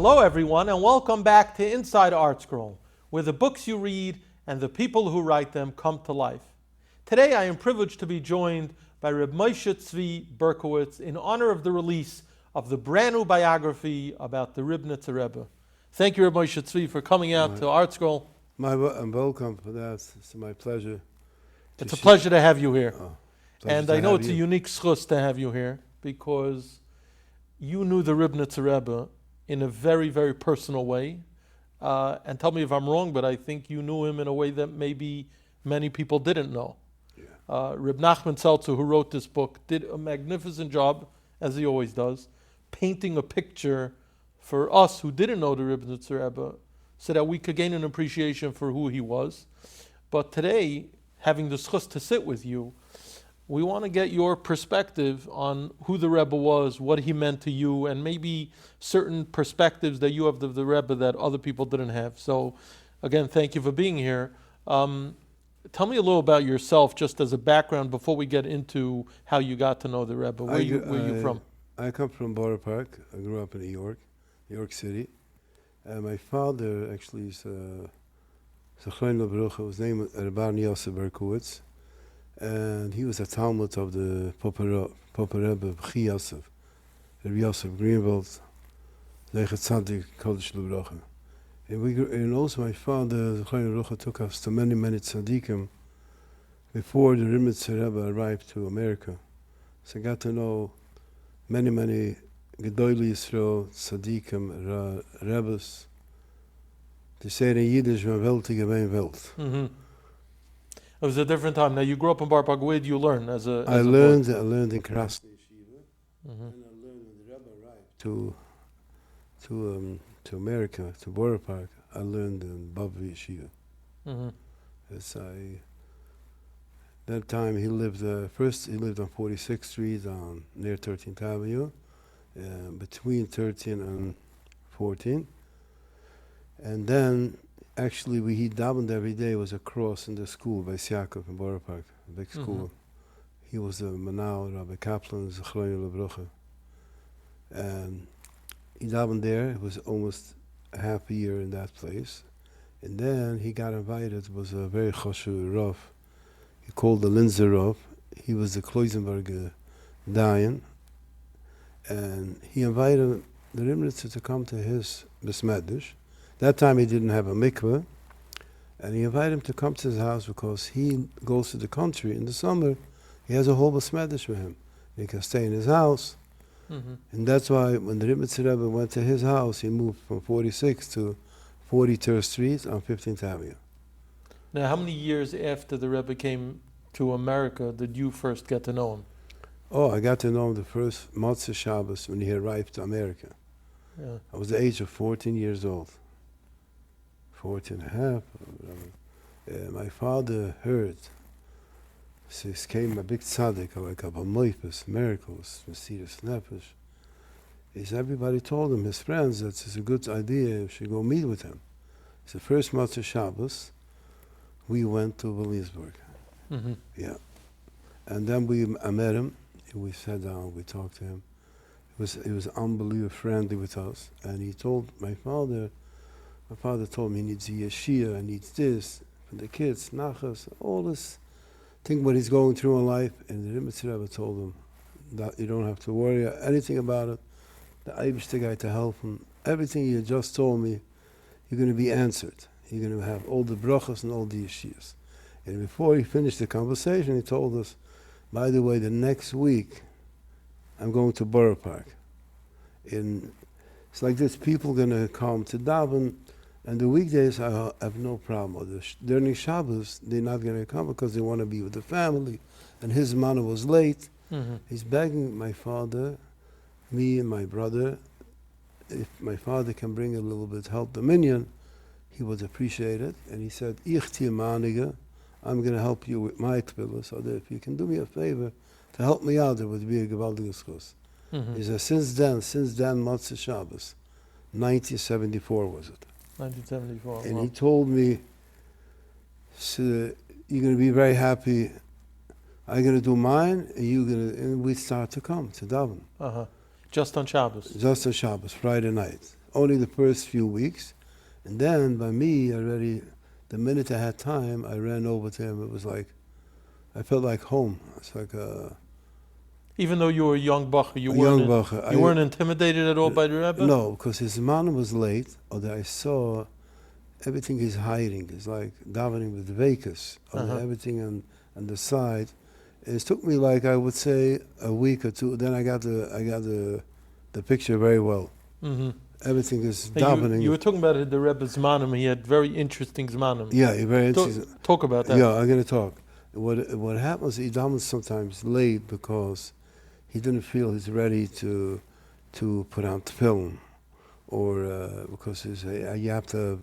Hello everyone, and welcome back to Inside ArtScroll, where the books you read and the people who write them come to life. Today I am privileged to be joined by Reb Moshe Tzvi Berkowitz in honor of the release of the brand new biography about the Ribnitzer Rebbe. Thank you, Reb Moshe Tzvi, for coming out to ArtScroll. I'm welcome for that. It's my pleasure. It's a pleasure to have you here. And I know it's a a unique schus to have you here because you knew the Ribnitzer Rebbe in a very, very personal way. And tell me if I'm wrong, but I think you knew him in a way that maybe many people didn't know. Yeah. Reb Nachman Seltzer, who wrote this book, did a magnificent job, as he always does, painting a picture for us who didn't know the Ribnitzer Rebbe so that we could gain an appreciation for who he was. But today, having the schus to sit with you, we want to get your perspective on who the Rebbe was, what he meant to you, and maybe certain perspectives that you have of the Rebbe that other people didn't have. So, again, thank you for being here. Tell me a little about yourself, just as a background, before we get into how you got to know the Rebbe. Where are you from? I come from Borough Park. I grew up in New York City. My father actually is his name was Reb Berkowitz. And he was a Talmud of the Papa Rebbe Chaim Yosef, Reb Yosef Greenwald, tzaddik Kodesh L'Bracha. And also my father, took us to many tzaddikim before the Ribnitzer Rebbe arrived to America. So I got to know many Gedolei Yisrael, tzaddikim, Rebbes. They say in Yiddish, "Mijn Welt is mijn Welt." Mm-hmm. It was a different time. Now you grew up in Bar Park. Where did you learn as a I learned in Krasny Yeshiva, mm-hmm. and I learned when the Rebbe arrived to America, to Borough Park. I learned in Bavli Yeshiva. Mm-hmm. That time he lived first. He lived on 46th Street, near 13th Avenue, between 13 and 14, and then. Actually, he davened every day. Was a cross in the school by Yaakov in Borough Park, a big school. Mm-hmm. He was the Manal Rabbi Kaplan, Zechrono Lebracha. And he davened there. It was almost a half a year in that place. And then he got invited. It was a very choshev Rav. He called the Linzer Rav. He was the Kloisenberg Dayan. And he invited the Ribnitzer to come to his Besmedish. That time he didn't have a mikveh, and he invited him to come to his house because he goes to the country in the summer. He has a whole besmedish with him. He can stay in his house. Mm-hmm. And that's why when the Ribnitzer Rebbe went to his house, he moved from 46th to 43rd Street on 15th Avenue. Now, how many years after the Rebbe came to America did you first get to know him? Oh, I got to know him the first Motzei Shabbos when he arrived to America. Yeah. I was the age of 14 years old. 14 and a half. My father heard. So he came a big tzaddik, like a mofeis, miracles, mesiras nefesh. Everybody told him, his friends, that it's a good idea, you should go meet with him. It's the first Motzei Shabbos, we went to Williamsburg. Mm-hmm. Yeah. And then I met him, we sat down, we talked to him. He was unbelievably friendly with us. And he told my father told me he needs a yeshia, he needs this for the kids, nachas, all this thing what he's going through in life. And the Ribnitzer Rebbe told him that you don't have to worry anything about it. The Eibishter guy to help him. Everything you just told me, you're going to be answered. You're going to have all the berachos and all the yeshias. And before he finished the conversation, he told us, by the way, the next week, I'm going to Borough Park. It's like this, people going to come to daven. And the weekdays, I have no problem. During Shabbos, they're not going to come because they want to be with the family. And his man was late. Mm-hmm. He's begging my father, me and my brother, if my father can bring a little bit help the minyan, he would appreciate it. And he said, Ich tie manige, I'm going to help you with my tefillah, so that if you can do me a favor to help me out, it would be a gewaldige schus. Mm-hmm. He said, since then, Motzei Shabbos, 1974 was it. 1974. And he told me, so you're going to be very happy. I'm going to do mine, and we start to come to daven. Just on Shabbos? Just on Shabbos, Friday night. only the first few weeks. And then by me, already, the minute I had time, I ran over to him. It was like, I felt like home. It's like even though you were a young bacher, you weren't intimidated at all by the Rebbe? No, because his man was late, or that I saw everything he's hiding. It's like davening with vekas, everything on the side. It took me like, I would say, a week or two. Then I got the picture very well. Mm-hmm. Everything is davening. You were talking about the Rebbe's zmanim. He had very interesting zmanim. Yeah, very interesting. Talk about that. Yeah, I'm going to talk. What happens, he davens sometimes late because he didn't feel he's ready to put on film, or because you have to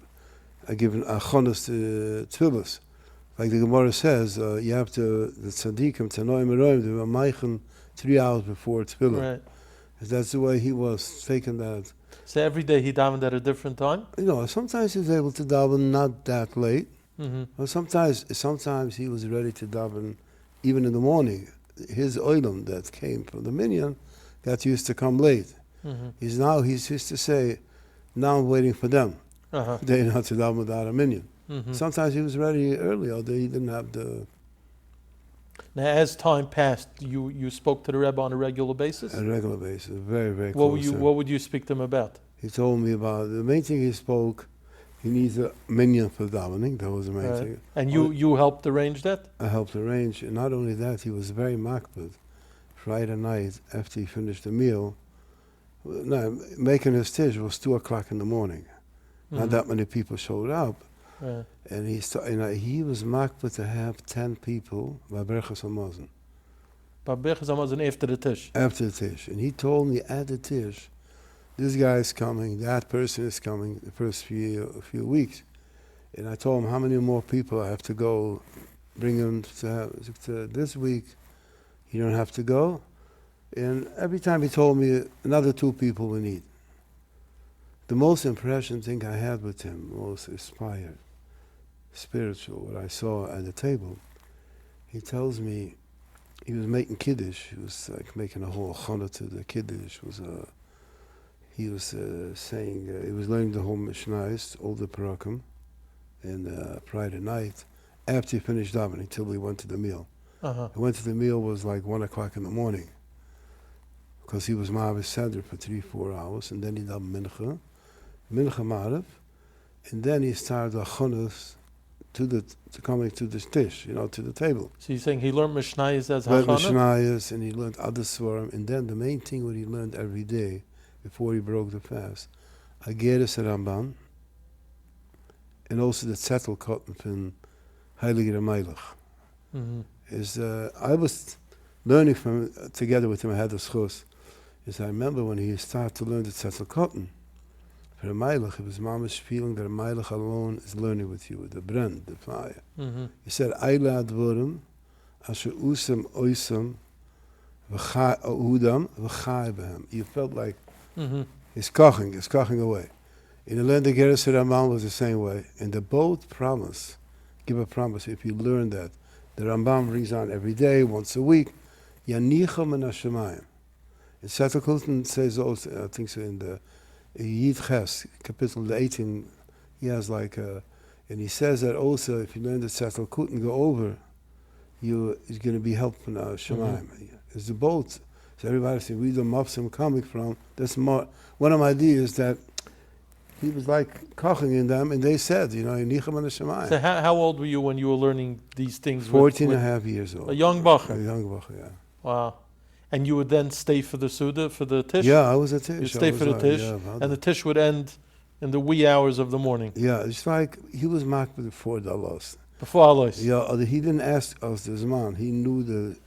give an achonos to tefillas. Like the Gemara says, you have to, the tzaddikim, tanoim eroim, they were meichen 3 hours before tefillah. Right. That's the way he was taking that. So every day he davened at a different time? Sometimes he was able to daven not that late. Mm-hmm. Or sometimes he was ready to daven even in the morning. His oilam that came from the minyan got used to come late. Mm-hmm. He's used to say, now I'm waiting for them. They know how to daven without a minyan. Mm-hmm. Sometimes he was ready early, although he didn't have the... Now, as time passed, you spoke to the Rebbe on a regular basis? On a regular basis, very, very close. What would you speak to him about? He told me about, the main thing he spoke, he needs a minyan for davening, that was the main thing. And you helped arrange that? I helped arrange, and not only that, he was very makbid. Friday night, after he finished the meal, making his tish was 2 o'clock in the morning. Mm-hmm. Not that many people showed up. Right. And he was makbid to have 10 people by berachos hamazon. By berachos hamazon after the tish? After the tish. And he told me at the tish, this guy is coming, that person is coming, the first few weeks. And I told him how many more people I have to go, bring him to this week. You don't have to go. And every time he told me another 2 people we need. The most impression thing I had with him, most inspired, spiritual, what I saw at the table, he tells me he was making kiddush. He was like making a whole chana to the kiddush. He was saying, he was learning the whole Mishnayos, all the parakim, and Friday night, after he finished davening, until we went to the meal. He went to the meal, was like 1 o'clock in the morning, because he was ma'avis seder for 3-4 hours, and then he davened mincha ma'ariv, and then he started achonos to coming to the tish, to the table. So you're saying he learned Mishnayos as hachana? Learned Mishnayos, and he learned other svarim, and then the main thing what he learned every day, before he broke the fast, Ageres Ramban, and also the zettel cotton from Heilige Melech. I was learning from together with him. I had the schos. I remember when he started to learn the zettel cotton for the Melech, it was mama's feeling that the Melech alone is learning with you, with the brand, the fire. He said, "Eila advorim, asher usam oisam, v'udam v'chai b'hem." You felt like it's koching away. In the land of Geras Ramban was the same way. And they both give a promise, if you learn that. The Rambam brings on every day, once a week, Yanicha min hashemayim. And Sefer Kulton says also, I think so in the Yid Ches, capital 18, he has and he says that also, if you learn the Sefer Kulton, go over, it's going to be helping Shemayim. It's the both. So everybody says, where the mofsim coming from? That's more, one of my ideas that he was like koching in them, and they said, Nichem and Shemayim. So how old were you when you were learning these things? 14 and a half years old. A young bacher? A young bacher, yeah. Wow. And you would then stay for the Suda, for the Tish? Yeah, I was a Tish. You'd stay for the Tish, and the Tish would end in the wee hours of the morning. Yeah, it's like he was marked before the Allahs. Before Allahs. Yeah, he didn't ask us this man. He knew the...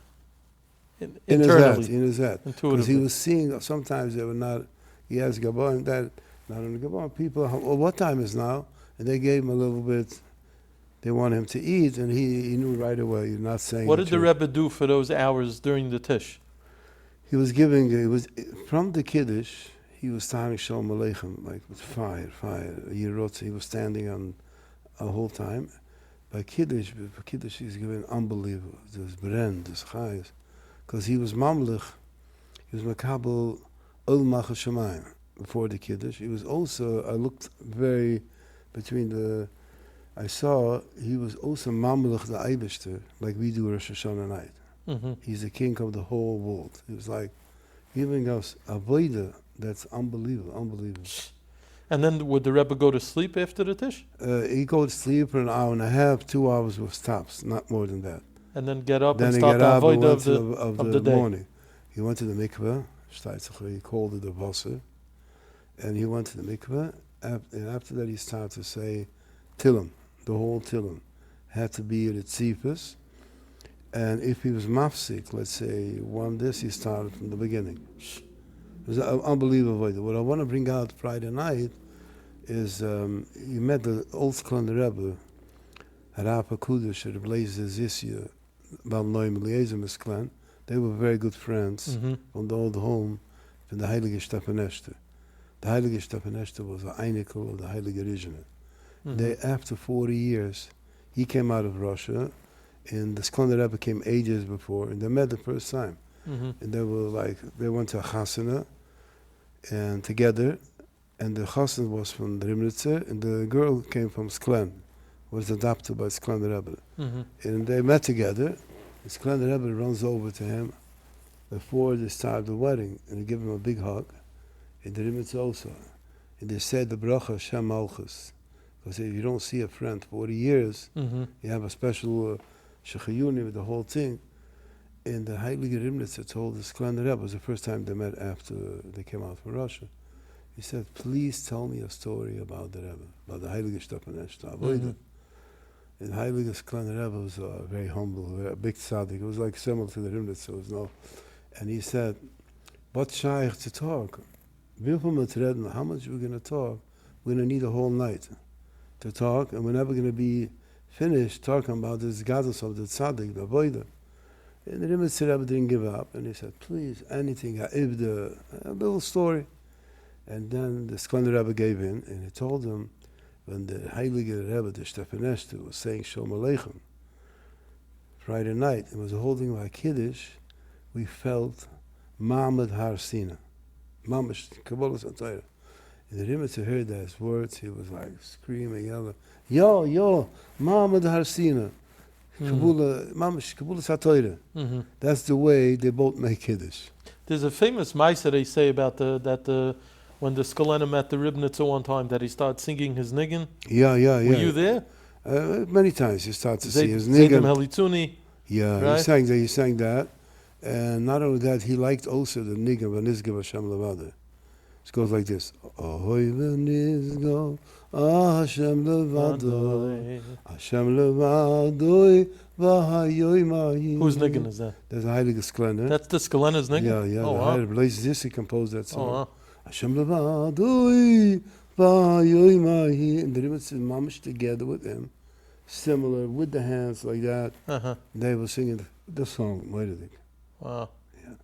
Internally. In his head. Because he was seeing, sometimes they were not... He asked Gabon, that... Not only Gabon, people, what time is now? And they gave him a little bit... They want him to eat, and he knew right away. You're not saying... What did the Rebbe do for those hours during the Tish? He was from the Kiddush, he was starting Shalom Aleichem, like with fire. He was standing on a whole time. By Kiddush, he's given unbelievable. This brand, this chayes. Because he was mamlich, he was makabel ol machas shemayim. before the Kiddush. He was also, I looked very, I saw he was also Mamelech the Eibishter, like we do Rosh Hashanah night. Mm-hmm. He's the king of the whole world. He was like giving us avodah that's unbelievable. And then would the Rebbe go to sleep after the Tish? He goes to sleep for an hour and a half, 2 hours with stops, not more than that. And then get up Then and he start the got up and avodah went of the day. morning. He went to the mikveh, he called it the Wasser, and he went to the mikveh, and after that he started to say Tillim, the whole Tillim. Had to be at tzifus, and if he was mafsik, let's say, he started from the beginning. It was unbelievable. What I want to bring out Friday night is you met the old Sklan Rebbe, Harapa Kudish, Reb Zisya, Bal Noim Eliezer Misklan. They were very good friends from the old home from the Heilige Stephanester. The Heilige Stephanester was the Einikel of the Heilige Rizhiner. They, after 40 years, he came out of Russia, and the Sklan Rebbe came ages before, and they met the first time. And they went to a chasana, and together, and the chassan was from the Ribnitzer, and the girl came from Sklan, was adopted by Sklan Rebbe. And they met together. The Sklan Rebbe runs over to him before they start the wedding, and they give him a big hug. And the Ribnitzer also. And they said the berachos Hashem Malchus. Because if you don't see a friend 40 years, you have a special shechayuni with the whole thing. And the Heilige Ribnitzer told the Sklan Rebbe, it was the first time they met after they came out from Russia. He said, please tell me a story about the Rebbe, about the Heilige Stephanester, avodah. And Heilige Sklan Rebbe was very humble, a big tzaddik. It was like similar to the Ribnitzer. And he said, what shaykh to talk? How much we're going to talk? We're going to need a whole night to talk, and we're never going to be finished talking about this gadol of the tzaddik, the avodah. And the Ribnitzer Rebbe didn't give up, and he said, please, anything, a little story. And then the Sklan Rebbe gave in, and he told him, when the Heilige Rebbe, the Stephanester, was saying Shalom Aleichem, Friday night, it was holding our Kiddush, we felt Ma'amad Har Sina, Mamash, Kabbalah Torah. And the Ribnitzer heard those words, he was like screaming, yelling, yo, Ma'amad Har Sina. Kabbalah Torah. That's the way they both make Kiddush. There's a famous ma'aser they say about when the Skolena met the Ribnitzer one time that he started singing his niggin. Yeah. Were you there? Many times you start to see his niggin. Halitzuni. Yeah, right? He sang that. And not only that, he liked also the niggin, V'nizgav Hashem Levada. It goes like this. Ahoy v'nizgav Hashem Levado, Hashem Levado, v'hayoy mahi. Whose niggin is that? There's a Heilige Sklan. That's the Skolena's niggin? Yeah. Oh, wow. Reb Zissi composed that song. Oh, wow. Hashem Levado, v'hayoy mahi. And the Ribnitzer mamish together with him, similar, with the hands like that. They were singing the song. Wow. Yeah.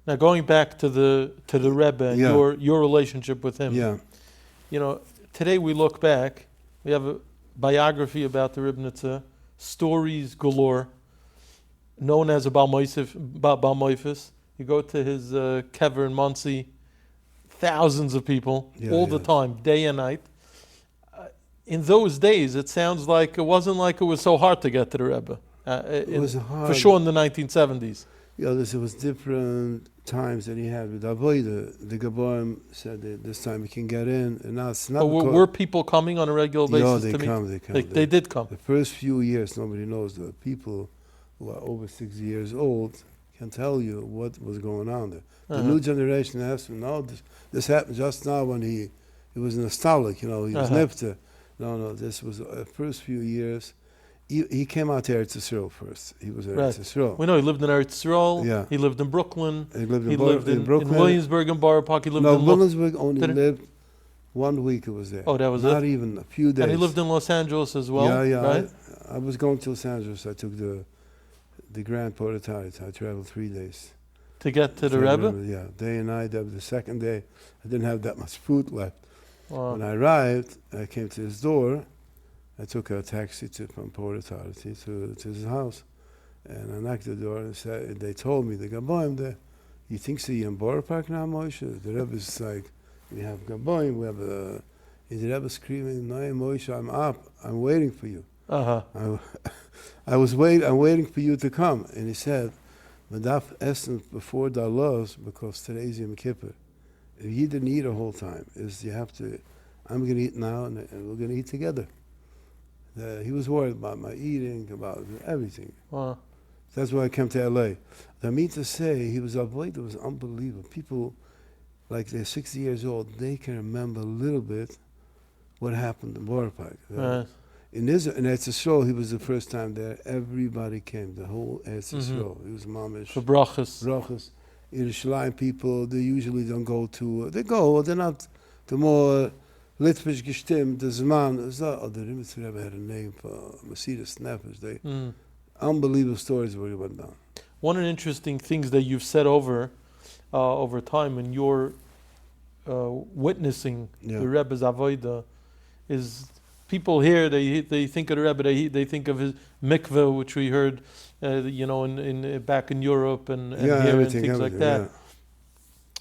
Now going back to the Rebbe and your relationship with him. Yeah. You know, today we look back, we have a biography about the Ribnitzer, stories galore, known as a Bal mofeis. You go to his kever in Monsey, thousands of people, all the time, day and night. In those days, it sounds like it wasn't like it was so hard to get to the Rebbe. It was hard. For sure in the 1970s. Yeah, there was different times that he had with avodah. The Gaboim said that this time we can get in, and now it's not. Were people coming on a regular basis? Yeah, they did come. The first few years, nobody knows. The people who are over 60 years old can tell you what was going on there. The new generation has to know this happened just now when he was nostalgic. He was nifter. No, this was the first few years. He came out to Eretz Yisrael first. He was Eretz Yisrael. We know he lived in Eretz Yisrael. Yeah. He lived in Brooklyn. He lived in Brooklyn. In Williamsburg and Borough Park. He lived in Williamsburg only lived 1 week. It was there. Oh, that was Not even a few days. And he lived in Los Angeles as well. Yeah. Right? I was going to Los Angeles. I took the Grand Portage. I traveled 3 days. To get to the Rebbe? Yeah, day and night. That was the second day. I didn't have that much food left. Wow. When I arrived, I came to his door. I took a taxi from Port Authority to his house, and I knocked the door and they told me, the Gaboim there, you think so you're in Borough Park now, Moshe? The Rebbe's like, We have Gaboim, we have the Rebbe screaming, "No, Moshe, I'm up. I'm waiting for you. I'm waiting for you to come." And he said, "Madaf essen before the laws, because today's Yom Kippur. If you didn't eat a whole time, is you have to. I'm going to eat now, and we're going to eat together." He was worried about my eating, about everything. Wow. That's why I came to LA. I mean to say, he was avodah. It was unbelievable. People, like they're 60 years old, they can remember a little bit what happened in Borough Park. Right. In Eretz Yisrael, he was the first time there. Everybody came, the whole Eretz Yisrael. He was mamish. For berachos. Berachos. Yerushalayim people, they usually don't go to, they go, they're not the more Litvish gestimmt, the Zman, the Ribnitzer Rebbe had a name for Mercedes Nefesh. Unbelievable stories where he went down. One of the interesting things that you've said over time in your witnessing the Rebbe's avodah is people here, they think of the Rebbe, they think of his mikveh, which we heard, in back in Europe and here and things like that. Yeah.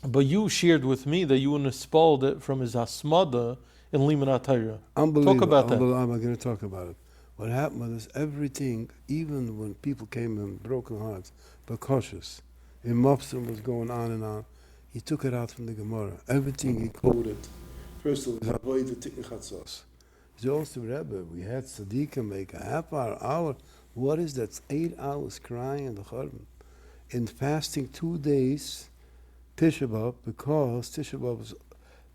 But you shared with me that you installed it from his asmada in Limanat Torah. Unbelievable. Talk about that. I'm going to talk about it. What happened was everything, even when people came in broken hearts, berachos, in Mopsim was going on and on, he took it out from the Gemara. Everything he quoted. First of all, avodah tikun chatzos. He also Rebbe, we had tzaddikim make a half hour. What is that? 8 hours crying in the Chorban. In fasting 2 days, Tisha B'Av, because Tisha B'Av was,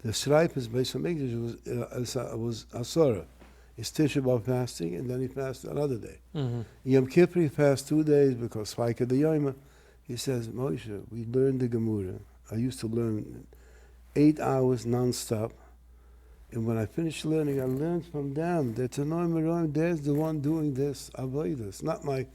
the Shreipes based on English was Asura. It's Tisha B'Av fasting, and then he fasted another day. Yom Kippur he fasted 2 days because Faika the Yoma. He says, Moshe, we learned the Gemara. I used to learn 8 hours non-stop. And when I finished learning, I learned from them that there's the one doing this avodah. It's not my.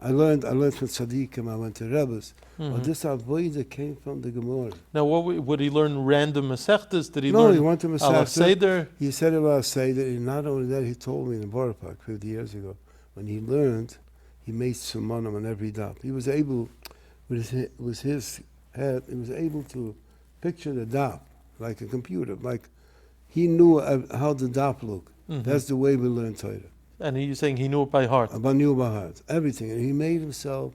I learned from tzaddikim. I went to Rebbe's, but this avodah came from the Gemara. Now, would he learn random masechtas? Did he No, learn? he went to Allah Masechta. Seder. He said Allah Seder, and not only that, he told me in the Borough Park 50 years ago, when he learned, he made sumanim on every daf. He was able, with his head, he was able to picture the daf like a computer, like. He knew how the daf looked. That's the way we learn Torah. And he's saying he knew it by heart. Knew by heart, everything. And he made himself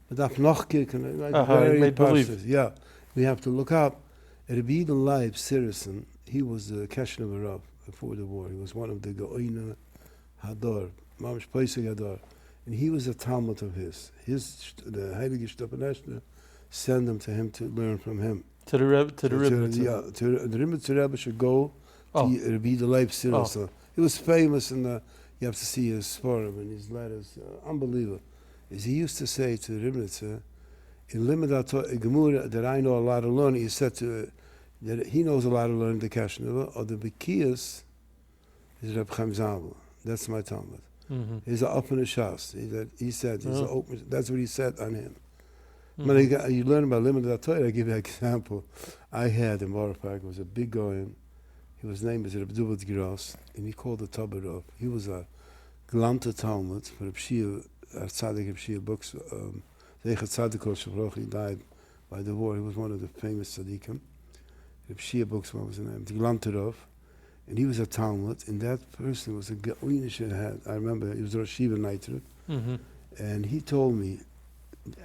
the daf nochkik, like He made precious. believe. Yeah, we have to look up. Rebbe Leib Sirison, he was the Keshner Rav before the war. He was one of the Goina Hador, Mamish Pesach Hador. And he was a Talmud of his. The Heilige Stoppeneshner sent them to him to learn from him. To the Ribnitzer. Yeah, the Ribnitzer Rebbe should go to Rebbe Leib Sirison. He was famous, and you have to see his forum and his letters. Unbelievable. As he used to say to the Ribnitzer, in Limanat Gemara, that I know a lot of learning, he said that he knows a lot of learning, the Kashneva, or the Bekiyas is Reb Chaim Zanvil. That's my Talmud. He's an open shas. He said, he's an open, that's what he said on him. When you learn about Limanat Torah, I give you an example. I had in Borough Park, was a big goyim. His name is Reb Dubot Giros, and he called the Tabarov. He was a Glanta Talmud for Reb Shia, tzaddik Reb Shia books. Zeichat tzaddik, he died by the war. He was one of the famous tzaddikim. Reb Shia books, what was the name? The Glantarov. And he was a Talmud, and that person was a Goyinish head. I remember he was Rosh Shiva Naitra. And he told me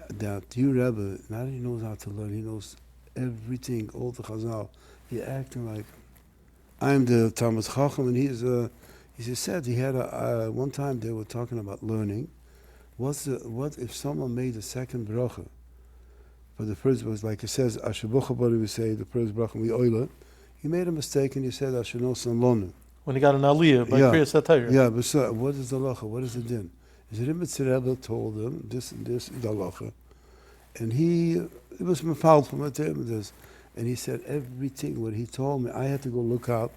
that your Rebbe not only knows how to learn, he knows everything, all the Chazal. He acting like I'm the Talmud Chacham, and he said he had one time they were talking about learning. What if someone made a second bracha? For the first was like it says Asher we say the first bracha we oila. He made a mistake and he said Asher Nosan Lonu. When he got an aliyah by Kriyas HaTorah. Yeah, but so, what is the halacha? What is the din? His Ribnitzer Rebbe told him this and this is the halacha, and it was mafal from this, and he said everything what he told me. I had to go look up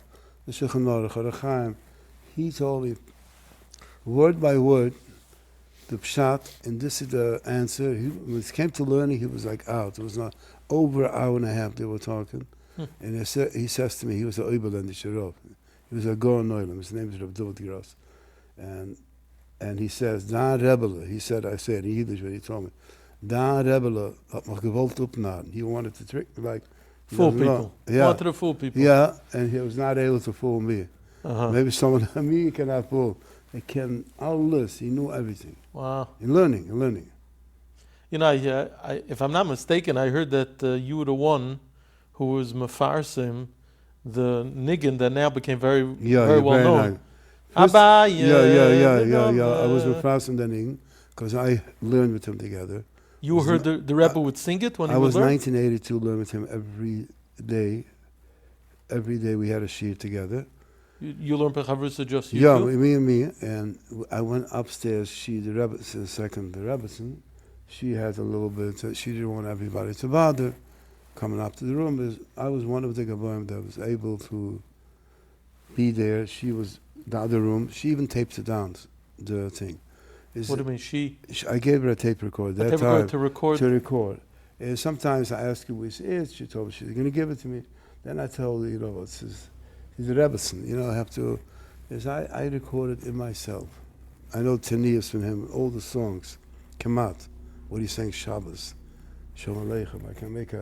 the Shulchan Aruch, Reb Chaim. He told me word by word the pshat, and this is the answer. When it came to learning, he was like out. It was not over an hour and a half they were talking, and he says to me he was a Oberländischer Rav. He was a Goren Neulam. His name is Reb Dovot Giros, and he says, Da Rebbe, he said, I said in Yiddish when he told me, Da Rebbe hat mich gewollt upnaden. He wanted to trick me like Fool people. Yeah. Wanted to fool people. Yeah, and he was not able to fool me. Maybe someone me cannot fool. He can all this. He knew everything. Wow. In learning. You know, if I'm not mistaken, I heard that you were the one who was mefarsim, the niggin that now became very well known. Abba, yeah. I was with Fasim Denning because I learned with him together. You heard the Rebbe would sing it when he would learn? I was 1982 learning with him every day. Every day we had a shiur together. You learned Berkowitz just you? Yeah, me. And I went upstairs. The Rebbetzin, second, the Rebbetzin, she had a little bit, she didn't want everybody to bother coming up to the room. I was one of the Gaboim that was able to be there. She was the other room. She even taped it down, the thing. What do you mean, I gave her a tape recorder that time. To record. And sometimes I asked her where she is. She told me she's going to give it to me. Then I told her, he's a Rebbetzin. I have to. I recorded it myself. I know Tanias from him, all the songs. Kamat, what he sang Shabbos. Shalom Aleichem. I can make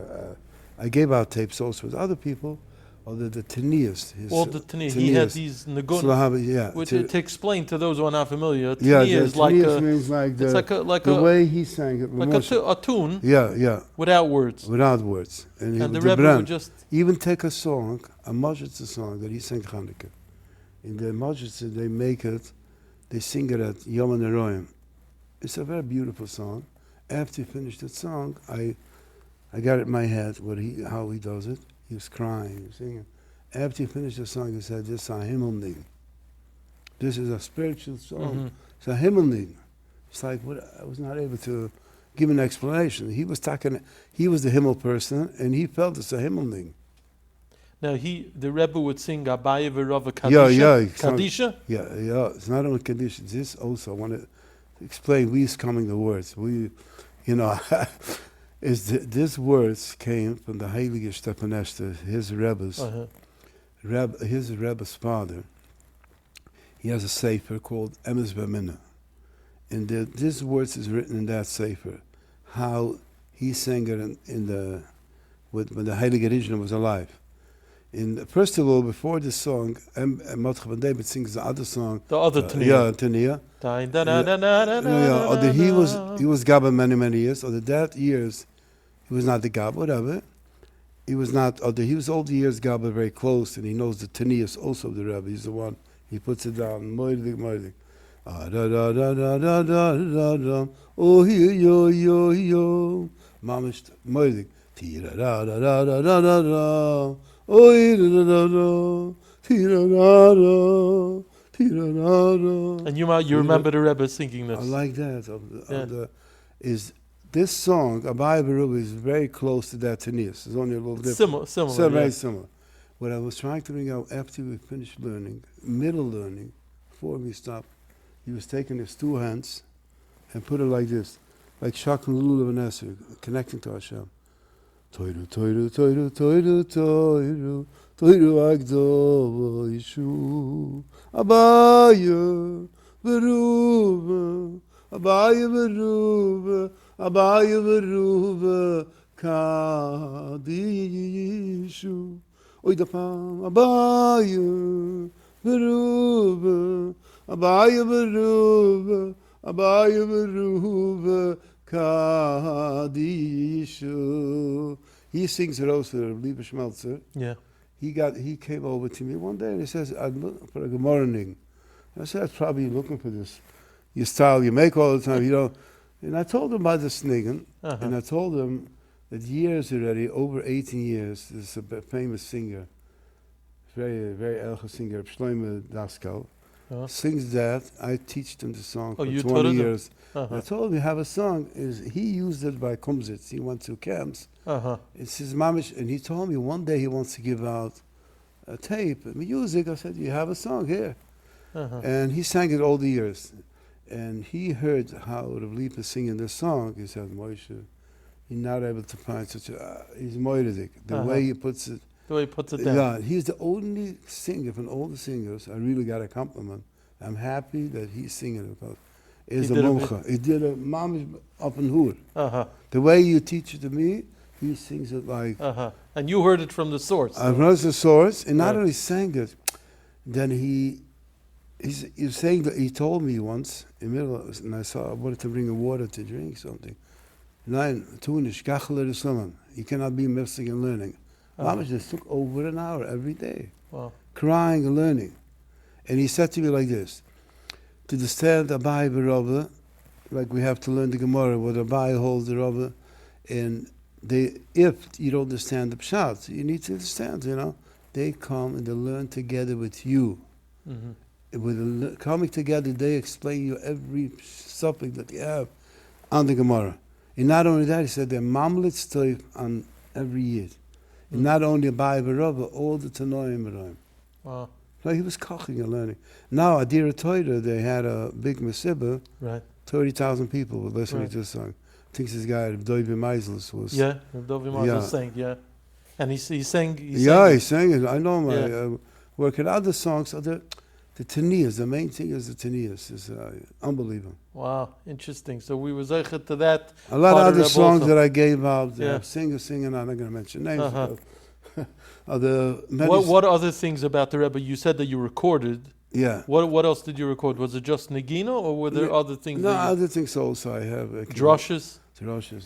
I gave out tapes also with other people. Although the Tanias. All the Tanias. He had these nagun. To explain to those who are not familiar, Tanias is like means like the way he sang it. Like a tune. Yeah. Without words. And the Rebbe would just even take a song, a Moshe song that he sang Chanukah. In the Moshe they make it, they sing it at Yom HaNeroim. It's a very beautiful song. After he finished that song, I got it in my head how he does it. He was crying, he was singing. After he finished the song, he said, "This is a himmelning. This is a spiritual song. It's a himmelning." It's like I was not able to give an explanation. He was the himmel person, and he felt it's a himmelning. Now the Rebbe would sing Abaye v'Rava Kadisha. Kadisha? Yeah. It's not only Kadisha. This also, I want to explain. We is coming the words. These words came from the Heilige Stepanester, his Rebbe's, his Rebbe's father. He has a sefer called Emes B'Minna. And these words is written in that sefer, how he sang it when the Heilige Rijna was alive. First of all, before the song, Matcha Ben David sings the other song. The other Taniya. Taniya. He was Gabba many years. Or that years, he was not the Gabba, whatever. He was not. He was all the years Gabba very close, and he knows the Taniyas also the Rebbe. He's the one. He puts it down. Moidig. Oh yo. Mamish moidig. Tira da da da da da da da. Oh da. And you remember the Rebbe singing this? I like that. This song, Abaye v'Rava, is very close to that Tanias. It's only a little different. Similar. Very similar. What I was trying to bring out after we finished learning, middle learning, before we stopped, he was taking his two hands and put it like this, like Shak and Lulav and Esser, connecting to Hashem. Toiru agdo Yishu, Abaye v'Rava, Abaye v'Rava, Kadishu. Oy da pam, Abaye v'Rava, Abaye v'Rava, Kadishu. He sings it also, Lieber Schmelzer. Yeah. He came over to me one day and he says, "I'm looking for a morning." I said, "That's probably you're looking for this, your style you make all the time, And I told him about this niggin, and I told him that years already, over 18 years, this is a famous singer, very, very elche singer, Shlomo Daskal, sings that. I teach them the song for 20 years. I told him, you have a song. He used it by Kumsitz. He went to camps. It's his mamish, and he told me one day he wants to give out a tape, music. I said, you have a song here. And he sang it all the years. And he heard how Reb Lipa is singing this song. He said, Moshe, he's not able to find such a, he's moiridik. The way he puts it. The way he puts it down. Yeah, he's the only singer from all the singers. I really got a compliment. I'm happy that he's singing it because it's a mumcha. He did a mamish up and hoor. The way you teach it to me, He sings it like... And you heard it from the source. I heard the source, and not only sang it, then he was saying that he told me once, in the middle of it, and I wanted to bring a water to drink something. Nein, tu nicht, kachle de suman. You cannot be missing and learning. Mama just took over an hour every day, crying and learning. And he said to me like this, to understand the Bible, Rebbe, like we have to learn the Gemara, what the Bible holds the Rebbe, and if you don't understand the Pshat, you need to understand, they come and they learn together with you. With coming together, they explain you every subject that you have on the Gemara. And not only that, he said they're mamlet stoif on every year. And not only by Rebbe, all the Tanoim. Wow. So he was koching and learning. Now, at Dira Toida, they had a big Mesibah. Right. 30,000 people were listening to this song. I think this guy, Dovi Meisels, was... Yeah, Dovi Meisels sang, And he sang... He sang it. I know my work at other songs. The Taniyas, the main thing is the Taniyas. Is unbelievable. Wow, interesting. So we were zeichet to that. A lot of other songs that I gave out, singing, I'm not going to mention names. What other things about the Rebbe? You said that you recorded. Yeah. What else did you record? Was it just Nagina, or were there other things? No, other things also. I have drushes.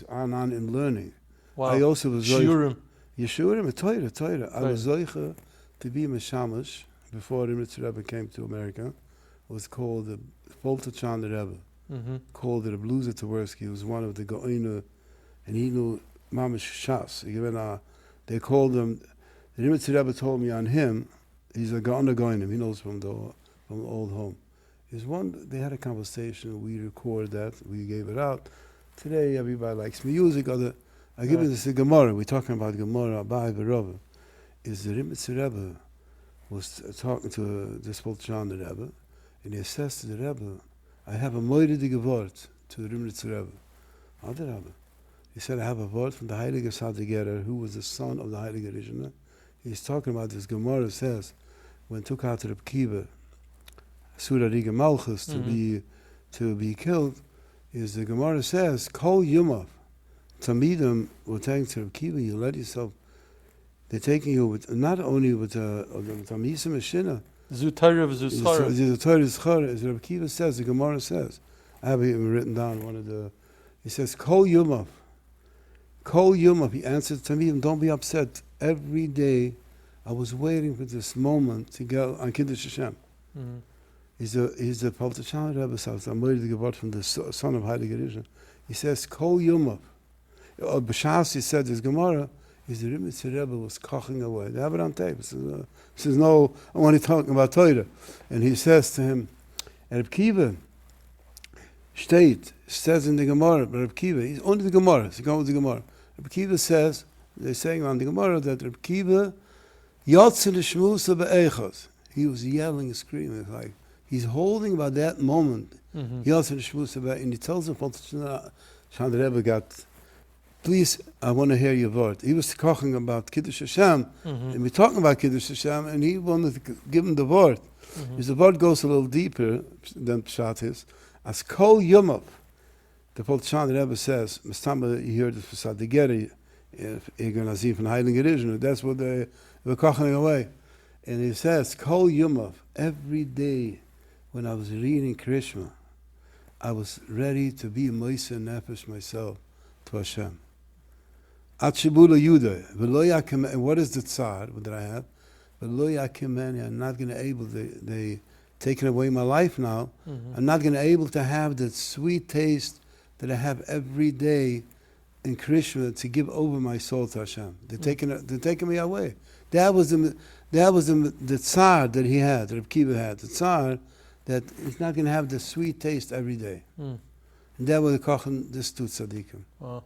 On in learning. Wow. I also was Shurim. Yeshurim, Torah. I was zeicha to be Meshamash before Ribnitzer Rebbe came to America. It was called the Poltachan Rebbe. Called it a Bluza Tversky. He was one of the Goina, and he knew Mamash Shas. They called him. The Ribnitzer Rebbe told me on him. He's a Goinim. He knows from the old home. They had a conversation. We recorded that. We gave it out. Today, everybody likes music. I give it this Gemara. We're talking about Gemara. Abai Rebbe. Is the Ribnitzer Rebbe was talking to this Poltachan Rebbe, and he says to the Rebbe, I have a moidige word to the Ribnitzer Rebbe. Other Rebbe. He said, I have a word from the Heilige Tzaddik, who was the son of the Heilige Rishon. He's talking about this Gemara says, when took out Reb Kiva, Surah Riga Malchus, to be killed, is the Gemara says, Kol Yumav, Tamidim were saying to Reb Kiva, you let yourself, they're taking you with, not only with Tamisa Meshina, Zutayra Zutayra. Zutayra Zutayra, as Reb Kiva says, the Gemara says, I have even written down he says, Kol Yumav, he answered Tamidim, don't be upset. Every day, I was waiting for this moment to go on Kiddush Hashem. He's the Poltachan Rebbe, I'm waiting to get from the son of Heilige Rishon. He says, Kol Yumav. B'shas, he said, this Gemara, is the Ribnitzer Rebbe was koching away. They have it on tape. I want to talk about Torah. And he says to him, Reb Kiva, says in the Gemara, but Reb Kiva, he's only the Gemara, so go with the Gemara. Reb Kiva says, they're saying on the Gemara that Reb Kiva, Yotzin Shmusa be'echos. He was yelling and screaming, like he's holding about that moment. Yotzin Shmusa be'echos, and he tells him, Poltachan Rebbe got, please, I want to hear your word. He was talking about Kiddush Hashem, and we're talking about Kiddush Hashem, and he wanted to give him the word. Because the word goes a little deeper than Pshat is. As Kol Yumav, the Poltachan Rebbe says, Mestamba, you hear this for Sadigeri, Eger Nazim from Heilige Rishon, that's what they were koching away. And he says, Kol Yumav, every day when I was reading Krishma, I was ready to be Moshe Nefesh myself to Hashem. Atshibula Yudah, and what is the tzar that I have? I'm not going to able, they taking away my life now. I'm not going to able to have that sweet taste that I have every day in Krishna to give over my soul to Hashem. They're taking me away. That was the tzar that he had, that Reb Kiva had, the tzar that he's not going to have the sweet taste every day. And that was kochen this two tzaddikim. Wow.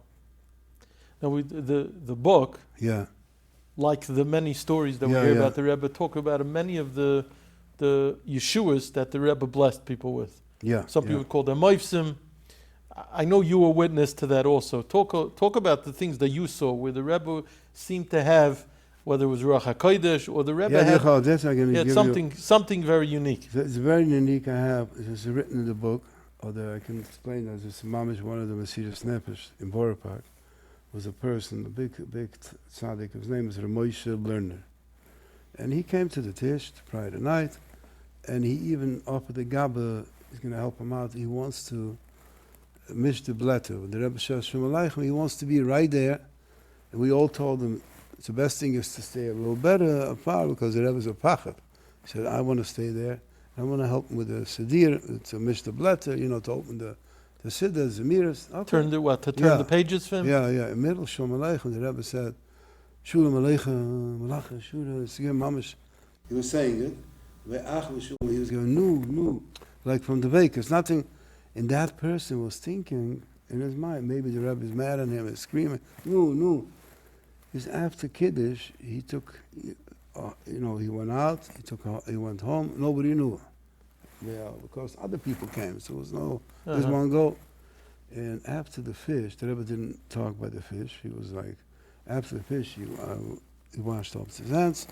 Now the book, like the many stories that we hear about the Rebbe, talk about many of the Yeshuas that the Rebbe blessed people with. Some people call them mofesim. I know you were witness to that also. Talk about the things that you saw where the Rebbe seemed to have, whether it was Ruach HaKodesh or the Rebbe had something very unique. It's very unique. I have. It's written in the book, although I can explain that it's mamish one of the Mesiras Nefesh in Borough Park. was a person, a big tzaddik. His name is Moshe Lerner. And he came to the Tish Friday night, and he even offered the Gabba, he's going to help him out. He wants to mish the blätter. The Rebbe says, Shalom Aleichem, he wants to be right there. And we all told him, the best thing is to stay a little better apart because the Rebbe is a pachat. He said, I want to stay there. I want to help him with the sedir, to mish the blätter, to open the siddur, the miras. Okay. Turn the pages for him? Yeah. In the middle, Shalom Aleichem, the Rebbe said, Shalom Aleichem, Malacha, Shalom Mamish. He was saying it. He was going, no, like from the Vekas. Nothing. And that person was thinking in his mind, maybe the Rebbe is mad on him and screaming, no. Because after Kiddush, he took, he went out, he went home, nobody knew. Yeah, because other people came, so it was no, just one go. And after the fish, the Rebbe didn't talk about the fish. He was like, after the fish, he washed off his hands,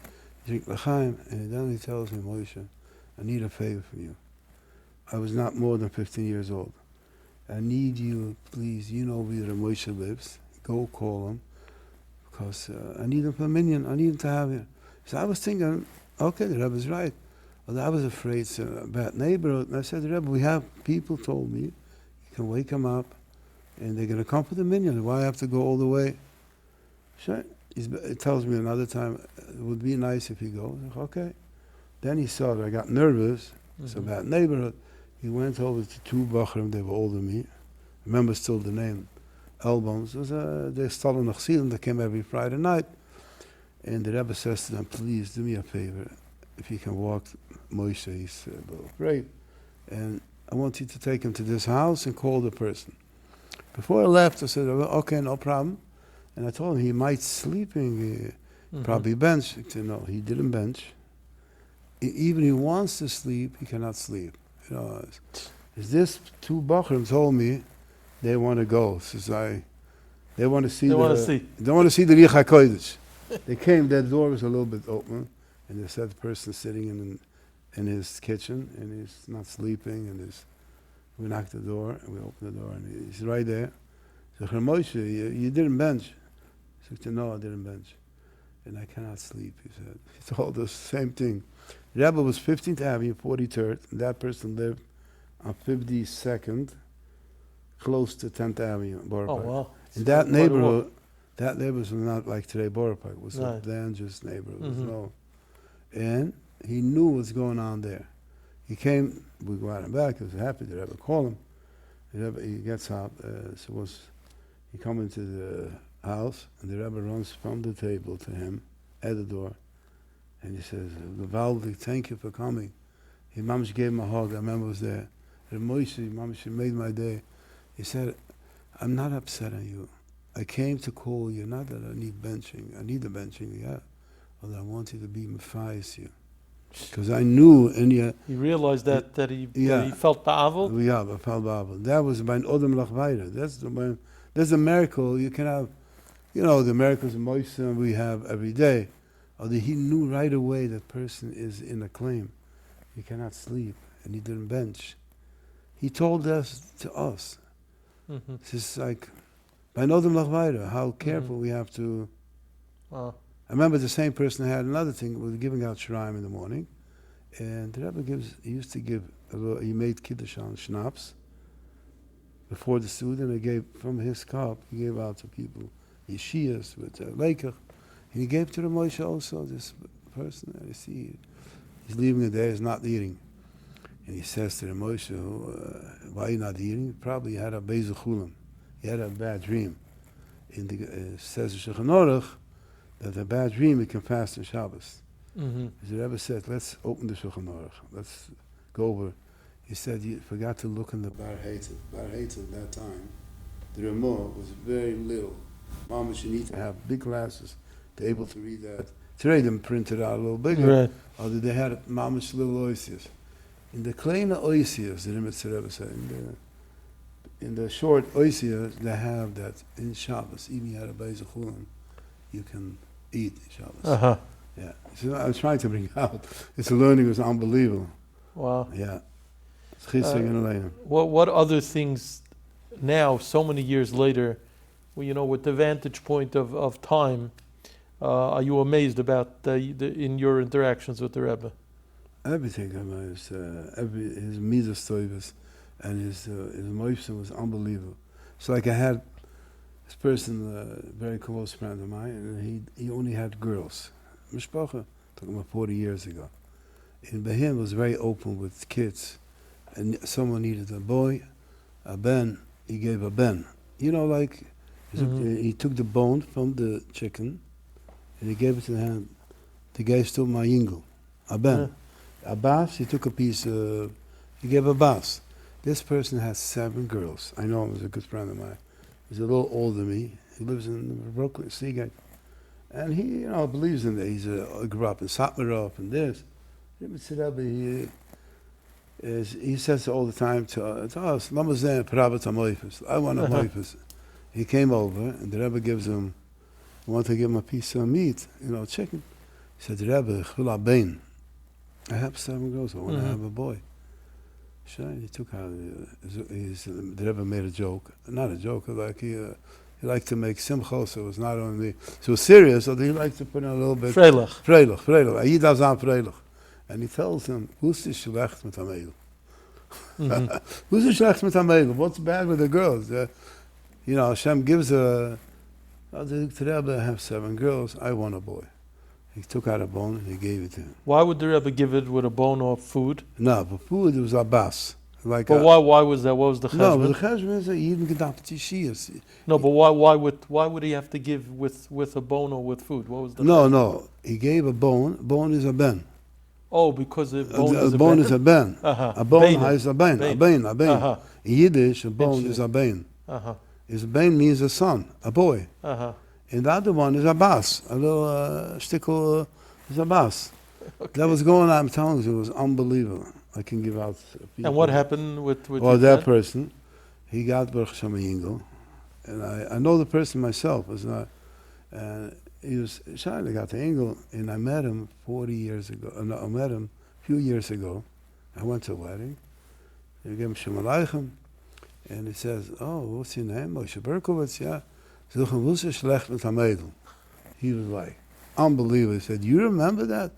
he drank Reb Chaim, and then he tells me, Moshe, I need a favor from you. I was not more than 15 years old. I need you, please, where Moshe lives. Go call him, because I need him for a minyan. I need him to have you. So I was thinking, okay, the Rebbe's right. But I was afraid it's a bad neighborhood. And I said, Rebbe, we have people told me, you can wake them up, and they're going to come for the minyan. Why have to go all the way? Sure. It tells me another time, it would be nice if he goes. Okay. Then he saw that I got nervous. It's a bad neighborhood. He went over to two Bachrim, they were older than me. I remember still the name, Elboms. They stole in Achsilim, they came every Friday night. And the Rebbe says to them, please do me a favor. If you can walk Moshe, he said, great. And I want you to take him to this house and call the person. Before I left, I said, okay, no problem. And I told him he might sleeping, probably bench. He said, no, he didn't bench. Even he wants to sleep, he cannot sleep. This two Bachrim told me they want to go. They want to see the Rich HaKodesh. They came, that door was a little bit open, and they said the person sitting in his kitchen, and he's not sleeping, and we knocked the door, and we opened the door, and he's right there. So Moshe, you didn't bench. He said, no, I didn't bench. And I cannot sleep, he said. He told us the same thing. Rebbe was 15th Avenue, 43rd, and that person lived on 52nd, close to 10th Avenue, Borough Park. Wow. And that neighborhood was not like today, Borough Park. It was a dangerous neighborhood. And he knew what's going on there. He came, we go out and back, he was happy, the Rebbe called him. He gets up, he come into the house, and the Rebbe runs from the table to him at the door. And he says, Vivaldi, thank you for coming. He Mamish gave him a hug. I remember I was there. And Mamish made my day. He said, I'm not upset on you. I came to call you, not that I need benching. I need the benching, yeah. But I want you to be mofeis you. Because I knew in you. He realized that he felt ba'avol? Yeah, I felt ba'avol. That was my odom lachvayra. There's a miracle you can have. The miracles of Moshe we have every day. Although he knew right away that person is in a claim. He cannot sleep, and he didn't bench. He told us to us. It's just like, by Nodem Lachvayra, how careful we have to. I remember the same person had another thing, was giving out shiraim in the morning, and the Rebbe he used to give, he made kiddush on schnapps before the student. He gave from his cup, he gave out to people, yeshiyas with leikach. And he gave to the Moshe also, this person that I see, he's leaving the day, he's not eating. And he says to the Moshe, why are you not eating? Probably he had a bezuchulim. He had a bad dream. In the says the Shulchan Aruch that a bad dream you can fast on Shabbos. As the Rebbe said, let's open the Shulchan Aruch. Let's go over. He said you forgot to look in the Bar Heitel. Bar Heitel at that time, the Ramah was very little. Mama should need to have big glasses to be able to read that. Today they printed out a little bigger. Right. Although they had mamish little oisias. In the kleine oisias, the Ribnitzer Rebbe said, in the short oisias, they have that in Shabbos. Even you had a bezuchulim, you can eat in Shabbos. Yeah. So I was trying to bring out. It's learning was unbelievable. Wow. Yeah. What other things now, so many years later, well, with the vantage point of time, are you amazed about in your interactions with the Rebbe? Everything, his midas toivus and his mofeis was unbelievable. It's like I had this person, a very close friend of mine, and he only had girls. Mishpacha, talking about 40 years ago. And Behim was very open with kids. And someone needed a boy, a ben, he gave a ben. Like, he took the bone from the chicken, and he gave it to the hand. The guy stole my yingle, a ben. A bas, he took a piece, he gave a bas. This person has 7 girls. I know him, he's a good friend of mine. He's a little older than me. He lives in Brooklyn, Seagate. And he, believes in that. He grew up in Satmarov and this. Ribnitzer Rebbe, he says all the time to us, I want a mofeis. He came over, and the Rebbe gives him, wanted to give him a piece of meat, chicken. He said, Rebbe, I have 7 girls, I want to have a boy. He took out, the Rebbe made a joke, not a joke, like he liked to make simcha, so it was not only, so it was serious, so he liked to put in a little bit. Freilich. He does on freilich. And he tells him, who's the schlecht mit Amel? Who's the schlecht mit Amel? What's bad with the girls? Hashem gives the Rebbe have 7 girls, I want a boy. He took out a bone and he gave it to him. Why would the Rebbe give it with a bone or food? No, but food, it was abbas. But why was that? What was the cheshbon? No, but the cheshbon is even gedacht yeshiyas. No, but why would he have to give with a bone or with food? What was the No, he gave a bone. Bone is a ben. Oh, because a bone is a ben. A bone is a ben. A ben. Uh-huh. In Yiddish, a bone is a ben. Is a ben means a son, a boy. And the other one is a bas. A little shtickle is a bas. Okay. That was going on, I'm telling you, it was unbelievable. I can give out people. And what happened with that person? He got Baruch Hashem, and I know the person myself. Was not, he was shy. I got the Engel, and I met him 40 years ago. No, I met him a few years ago. I went to a wedding. They gave him Shem Aleichem, and he says, "Oh, what's your name? Moshe Berkowitz, yeah." He was like, unbelievable. He said, "You remember that?"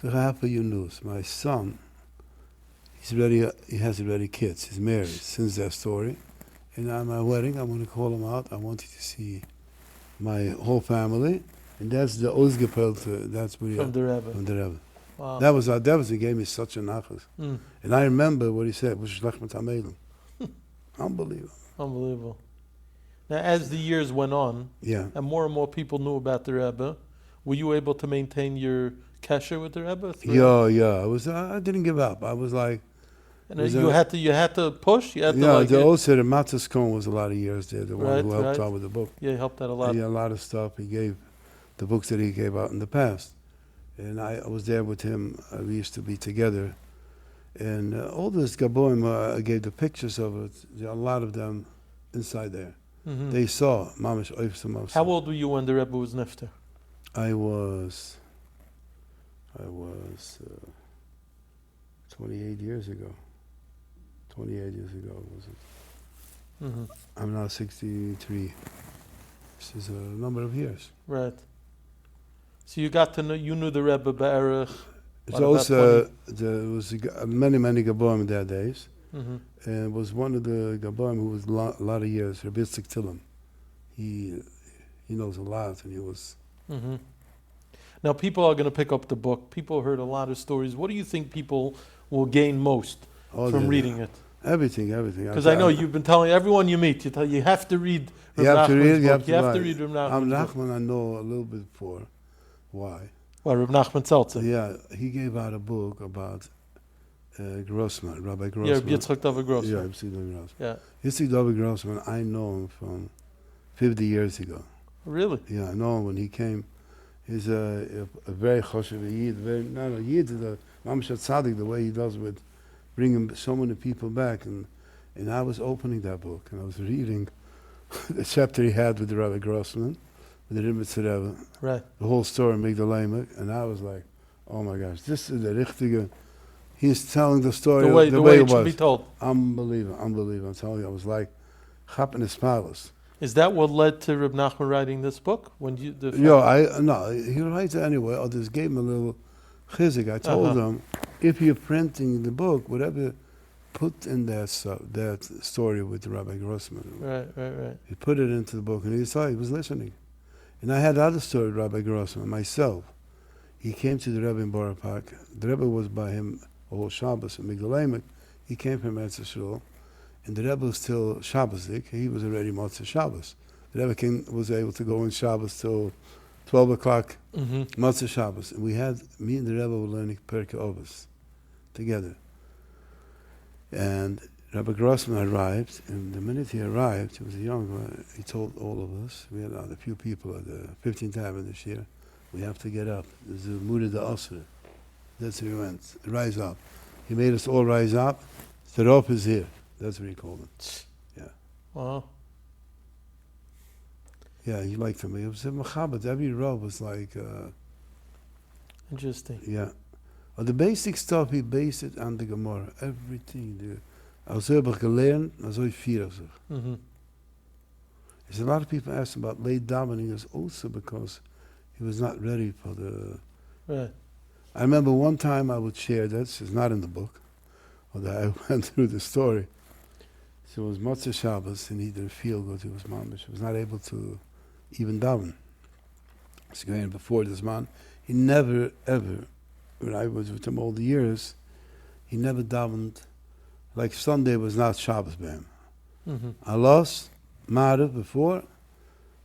So half of you news. My son, he has already kids. He's married since that story. And at my wedding, I'm going to call him out. I want you to see my whole family. And that's the Ozgepelte. That's what from the Rebbe. From the Rebbe. Wow. That was he gave me such a nachas. And I remember what he said. Unbelievable. Now, as the years went on, and more people knew about the Rebbe, were you able to maintain your kesher with the Rebbe? I didn't give up. I was like, and you had to push. You had to the old said ArtScroll was a lot of years there. The one who helped out with the book. Yeah, he helped out a lot. A lot of stuff. He gave the books that he gave out in the past, and I was there with him. We used to be together, and all this gaboim gave the pictures of it. There are a lot of them inside there. They saw mamish oifsam. How old were you when the Rebbe was nifter? I was 28 years ago. 28 years ago was it? I'm now 63. This is a number of years. Right. So you got to know, you knew the Rebbe Be'erich. It's also there was many gaboim in that days. And it was one of the gaboim who was a lot of years, Ribnitzer Rebbe. He knows a lot, and he was. Now people are going to pick up the book. People heard a lot of stories. What do you think people will gain most from reading it? Everything. Because I know you've been telling everyone you meet, you have to read Reb Nachman's book. You have to read Reb Nachman's book. I know a little bit before. Why? Well, Reb Nachman Seltzer. Yeah, he gave out a book about Grossman, Rabbi Grossman. Yeah, Yitzchak David Grossman. Yeah, Yitzchak David Grossman. Yeah. Yitzchak David Grossman, I know him from 50 years ago. Really? Yeah, I know him when he came. He's a very choshev yid, yid, the mamash tzaddik, the way he does with bringing so many people back. And I was opening that book, and I was reading the chapter he had with the Rabbi Grossman, with the Ribnitzer Rebbe. Right. The whole story, Migdal, and I was like, oh my gosh, this is the richtige. He's telling the story the way it was. should be told. Unbelievable. I'm telling you, I was like, chap in his palace. Is that what led to Reb Nachman writing this book? When you No, he writes it anyway. Others gave him a little chizik. I told him, if you're printing the book, whatever, put in that story with Rabbi Grossman. Right. He put it into the book, and he saw he was listening. And I had other story with Rabbi Grossman myself. He came to the Rebbe in Borough Park. The Rebbe was by him all Shabbos in Migdal Emek. He came from Eretz Yisrael, and the Rebbe was still Shabbosdik. He was already Motzei Shabbos. The Rebbe was able to go in Shabbos till 12 o'clock, Motzei Shabbos. And me and the Rebbe were learning Perkei Avos together. And Rabbi Grossman arrived, and the minute he arrived, he was a young one, he told all of us, we had a few people at the 15th Avenue this year, we have to get up. There's a Muda da Asra. That's where he went. Rise up. He made us all rise up. The rope is here. That's what he called it. Yeah. Wow. Yeah, he liked him. It was a Mechabat. Every rope was like... Interesting. Yeah. Well, the basic stuff, he based it on the Gemara. Everything. Als heb ik geleerd, dan zou je vieren zich. There's a lot of people ask about late davening is also because he was not ready for the... Right. I remember one time I would share this, it's not in the book, although I went through the story. So it was Motzei Shabbos, and he didn't feel good, he was mamish. He was not able to even daven. So going before this man, he never, ever, when I was with him all the years, he never davened, like Sunday was not Shabbos by him. I lost Marav before.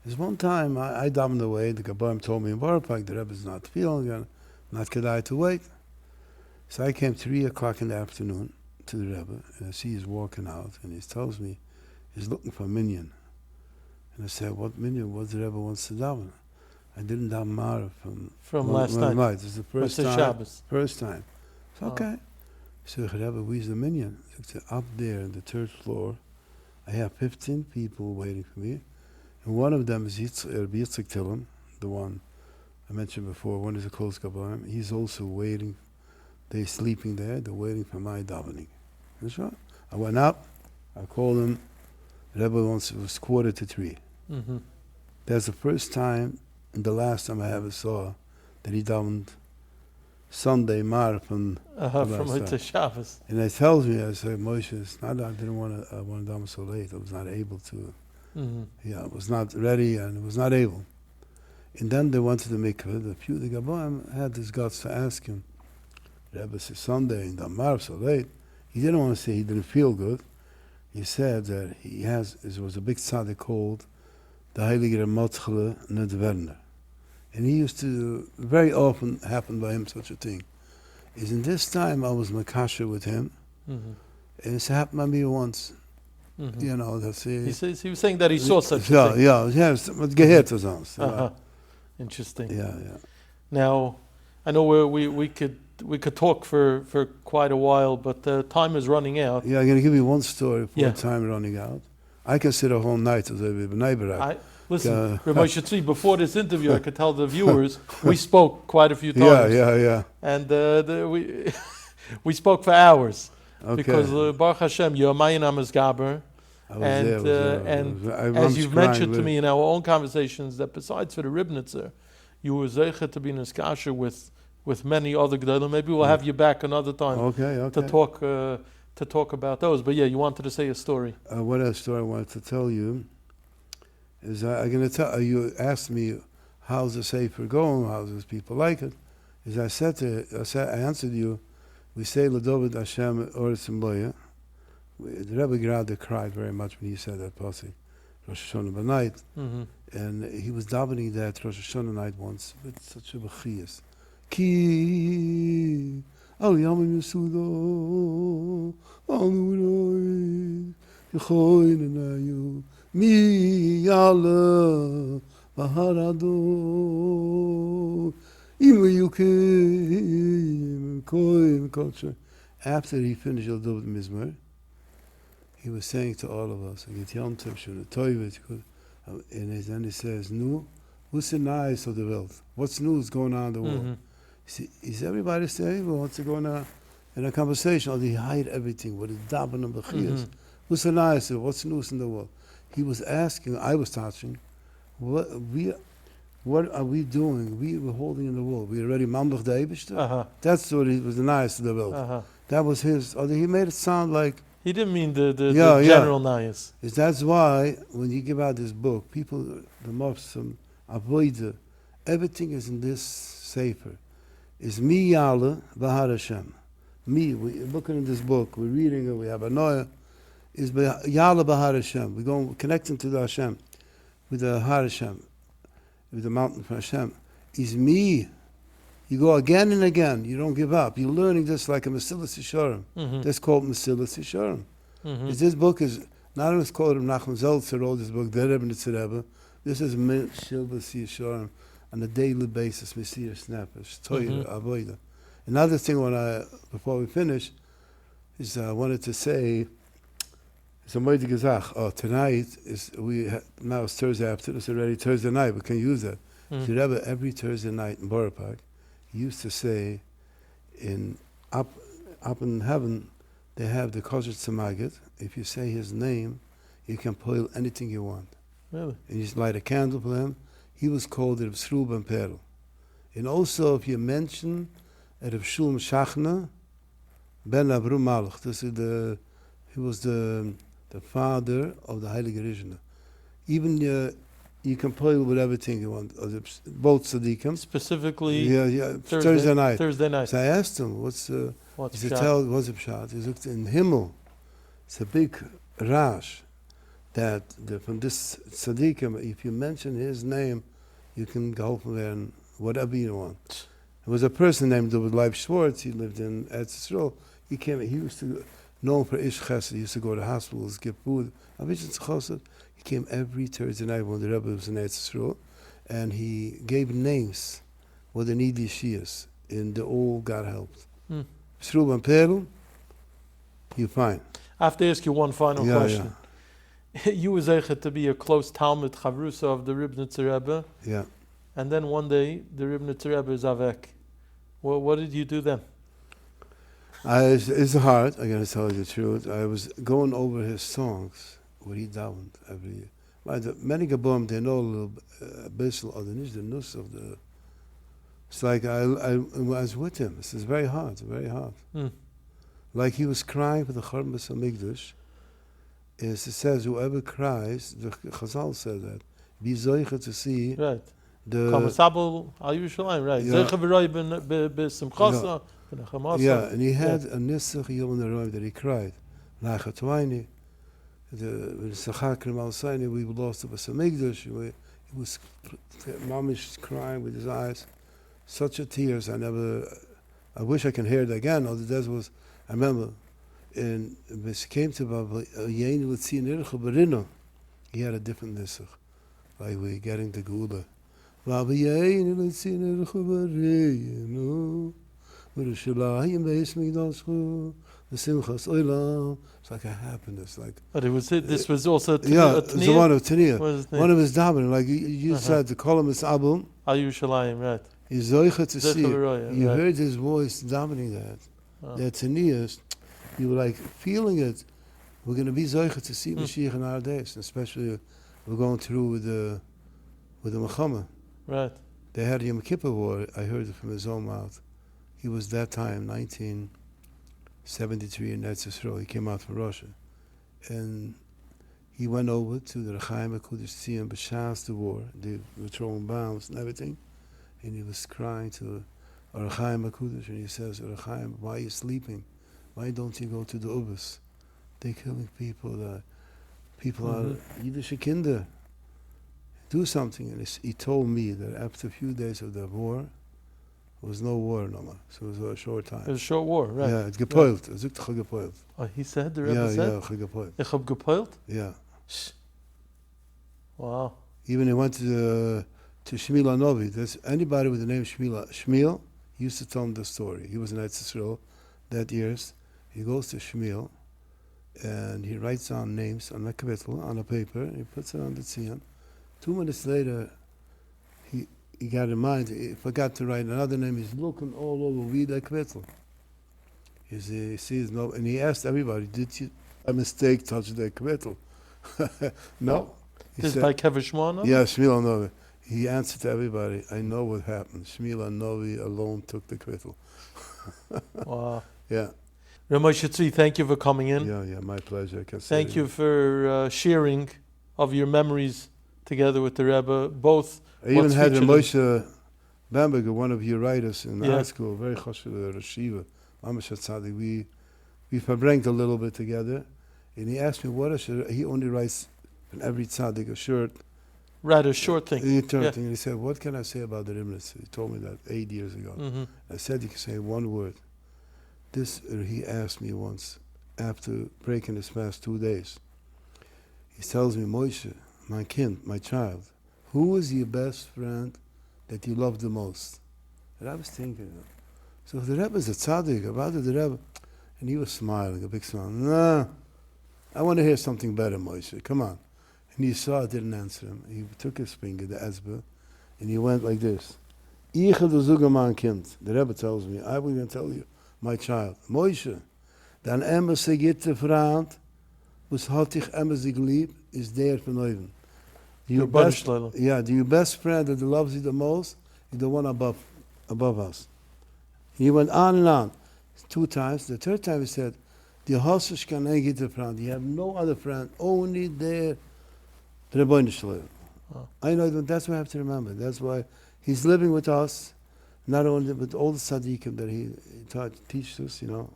There's one time I davened away, the Gabbarim told me in Borough the Rebbe's not feeling good, not kedai to wait. So I came 3 o'clock in the afternoon to the Rebbe, and I see he's walking out, and he tells me he's looking for a minyan. And I said, what minyan? What the Rebbe wants to daven? I didn't daven Marav from last night. This is the first time. Shabbos. First time. So, okay. I said, Rebbe, where's the minyan? I said, up there on the 3rd floor. I have 15 people waiting for me. And one of them is Yitzchak Tillam, the one I mentioned before, one is a close Gabbarim. He's also waiting. They're sleeping there. They're waiting for my davening. That's right. I went up. I called him. Rebbe once, it was 2:45. That's the first time and the last time I ever saw that he davened Sunday Marathon from to Shabbos. And he tells me, I said, Moshe, it's not that I didn't want to daven so late. I was not able to. Yeah, I was not ready and I was not able. And then they went to the mikveh. The Gabbarim had this guts to ask him, Rebbe says Sunday and the Marav so late. He didn't want to say he didn't feel good. He said that there was a big tzaddik called the Heilige Motzchele Nedwerner. And he used to, very often happen by him such a thing. Is in this time I was makasher with him. And it's happened by me once. You know, that's it. He was saying that he saw such a thing. Yeah, but gehört was uns. Interesting. Yeah. Now, I know we could talk for quite a while, but the time is running out. Yeah, I'm going to give you one story for time running out. I can sit a whole night as a neighbor. Listen, Reb Tzvi, before this interview, I could tell the viewers, we spoke quite a few times. Yeah. And we spoke for hours. Okay. Because Baruch Hashem, you're my name is Gaber. And as you've mentioned to me in our own conversations, that besides for the Ribnitzer, you were zeicher to be in Iskasher with many other gedolim. Maybe we'll have you back another time to talk about those. But yeah, you wanted to say a story. What a story I wanted to tell you is I'm going to tell you. Asked me how's the sefer going? How's those people like it? As I answered you. We say L'Dovid Hashem Oretz Mboya. The Rebbe Grada cried very much when he said that pasuk, Rosh Hashanah by night, and he was davening that Rosh Hashanah night once with such a bechiyas. Ki al yamin Yesudo al nuroi yechoin enayu mi yala baharado. After he finished the David Mizmor, he was saying to all of us, and then he says, "Nu, what's the nice of the world? What's new is going on in the world?" Is everybody saying, "Well, what's going on in a conversation?" Or they hide everything. What is daven and bechiyas? What's the nice? What's news in the world? he was asking, I was touching, what are we doing? We were holding in the world. We already Mamlech the Eibishter. That's what he was the nice of the world. That was his. He made it sound like he didn't mean the general nice. That's why when you give out this book, people, the mofeis, avodah, everything is in this sefer. Is mi yale b'har Hashem. Me, we're looking at this book, we're reading it, we have a noya. Is yale b'har Hashem. We're going connecting to the Hashem, with the Har Hashem, with the mountain for Hashem. Is me. You go again and again. You don't give up. You're learning this like a Mesilas Yesharim. That's called Mesilas Yesharim. This book is not only called Nachman Zeltzer wrote this book, the Ribnitzer Rebbe. This is Mesilas Yesharim on a daily basis. Mesilas Nefesh, Torah, avodah. Another thing, before we finish, is I wanted to say. So Moed Gezach. Tonight now it's Thursday afternoon. It's already Thursday night. We can use that. The Rebbe every Thursday night in Borough Park, he used to say, up in heaven, they have the kosher tzemagid. If you say his name, you can boil anything you want. Really? And you just light a candle for him. He was called Reb Srul Ben Perel. And also, if you mention Reb Shulm Shachna Ben Avrum Malach, he was the father of the Heilige Rishna. Even you can play with everything you want. Both tzaddikim. Specifically, Thursday night. Thursday night. So I asked him, what's the pshat? He looked in Himmel. It's a big rash that from this tzaddikim, if you mention his name, you can go from there and whatever you want. There was a person named Leib Schwartz. He lived in Eretz Yisrael. He used to known for Ish Chesed. He used to go to hospitals, give food. He came every Thursday night when the Rebbe was in Eretz Yisrael, and he gave names where they need Yeshiyas, and they all got helped. Srul Ben Perel, you're fine. I have to ask you one final question. Yeah. You were zeichet to be a close Talmud Chavrusa of the Ribnitzer Rebbe. Yeah. And then one day, the Ribnitzer Rebbe is avek. Well, what did you do then? It's hard, I gotta tell you the truth. I was going over his songs, what he davened every year. Many Gabom, they know a little bit of the nus of the. It's like I was with him. This is very hard, very hard. Like he was crying for the Chorban Hamikdash. It says whoever cries, the Chazal said that, be zoicha to see. Right. The Kamasabel al Yerushalayim, right? Zoicha v'roi b'simchasa. Yeah, and he had a nisach yom neroim that he cried. Nachatwaini, the Sachakrim al Saini, we lost the Hamikdash. He was mamish crying with his eyes, such a tears. I wish I can hear it again. All that was, I remember, and when it came to Yain L'Tzi Nircha Berino, he had a different nisach, like we're getting the Gula. Yain L'Tzi Nircha Berino. It's like a happiness, like. But this was also it's the one of Tania. One of his davening, like you said, the columnist album. Al Yerushalayim, right? He's zoicha to see. You heard his voice davening that Tania. You were like feeling it. We're going to be zoicha to see Mashiach in our days, especially we're going through with the Muhammad. Right. They had Yom Kippur War. I heard it from his own mouth. He was that time, 1973 in Eretz Yisrael. He came out from Russia. And he went over to the Reb Chaim Zanvil b'shas the war. They were throwing bombs and everything. And he was crying to Reb Chaim and he says, Reb Chaim, why are you sleeping? Why don't you go to the Ubers? They're killing people. People are Yiddish Kinder. Do something. And he told me that after a few days of the war, there was no war no more. So it was a short time. It was a short war, right? Yeah, it's gepoilt. It's gepoilt. Oh, he said, the Rebbe said? Yeah, gepoilt. Ich hab gepoilt? Yeah. Wow. Even he went to Shmuel Anovi. There's anybody with the name Shmuel used to tell him the story. He was in Eretz Yisrael that years. He goes to Shmuel and he writes down names on a kapitel, on a paper, and he puts it on the tzion. 2 minutes later, he got in mind, he forgot to write another name. He's looking all over, read that kapitel. He sees no, and he asked everybody, did you a mistake touch that kapitel? No. He This is said, by Kever Shmona? yeah, Shmuel Novi. He answered to everybody, I know what happened. Shmuel Novi alone took the krittel. Wow. Yeah. Reb Moshe Tzvi, thank you for coming in. Yeah, my pleasure. I can say Thank you for sharing of your memories together with the Rebbe, both. I even what's had featured Moshe Bamberger, one of your writers in the Yeah. ArtScroll, very chashuv Rashiva, Mamash tzaddik. We verbringed a little bit together, and he asked me what I should. He only writes in every tzaddik a shirt. Rather short thing. He turned Yeah. thing, and he said, "What can I say about the Ribnitzer?" He told me that 8 years ago. Mm-hmm. I said, "You can say one word." He asked me once after breaking his fast 2 days. He tells me, Moshe, my kind, my child, who is your best friend that you love the most? And I was thinking, so if the Rebbe is a tzaddik, about the Rebbe, and he was smiling, a big smile. Nah, I want to hear something better, Moshe. Come on. And he saw I didn't answer him. He took his finger, the Ezba, and he went like this. Ich du zuge mein Kind. The Rebbe tells me, I will even tell you, my child, Moshe, dan emmer se gitte Freund, was hat ich emmer sich lieb, is der von oben. Your best, your best friend that loves you the most is the one above us. He went on and on. 2 times. The 3rd time he said, die Hosisch kann ein gitte Freund. You have no other friend, only there. The Rebbeinu Shalom. I know that that's what I have to remember. That's why he's living with us, not only with all the tzaddikim that he teaches us, you know.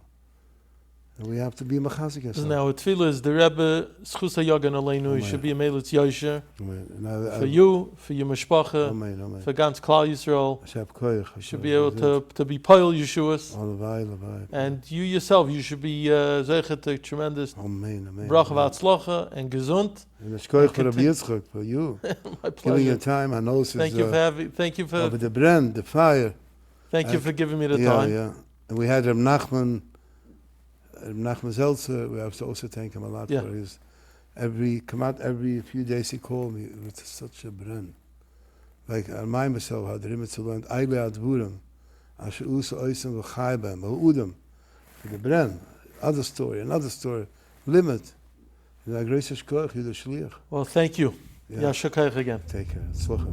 And we have to be machazik ourselves. Now, tefillah is the Rebbe, Schus HaYogan Aleinu, it should be a Melitz Yosher. For you, for your mashpacha, for Gans Klal Yisrael. You should be able to be Poil Yeshuas. And you yourself, you should be zeichet a tremendous brach v'atzlocha and gesund. And it's koich for Reb Yitzchak, for you. My pleasure. Giving your time, I know. Thank you for having, thank you for... the brand, the fire. Thank you for giving me the time. Yeah. And we had Reb Nachman Zeltzer, we have to also thank him a lot for his every few days he called me with such a brand. Like I remind myself how the Ribnitzer learned Eile Advurim, Asher Usa Oisem V'chaybem, V'udem, the brand, another story, limit. Well, thank you. Yashakayach again. Take care. Tzlocha.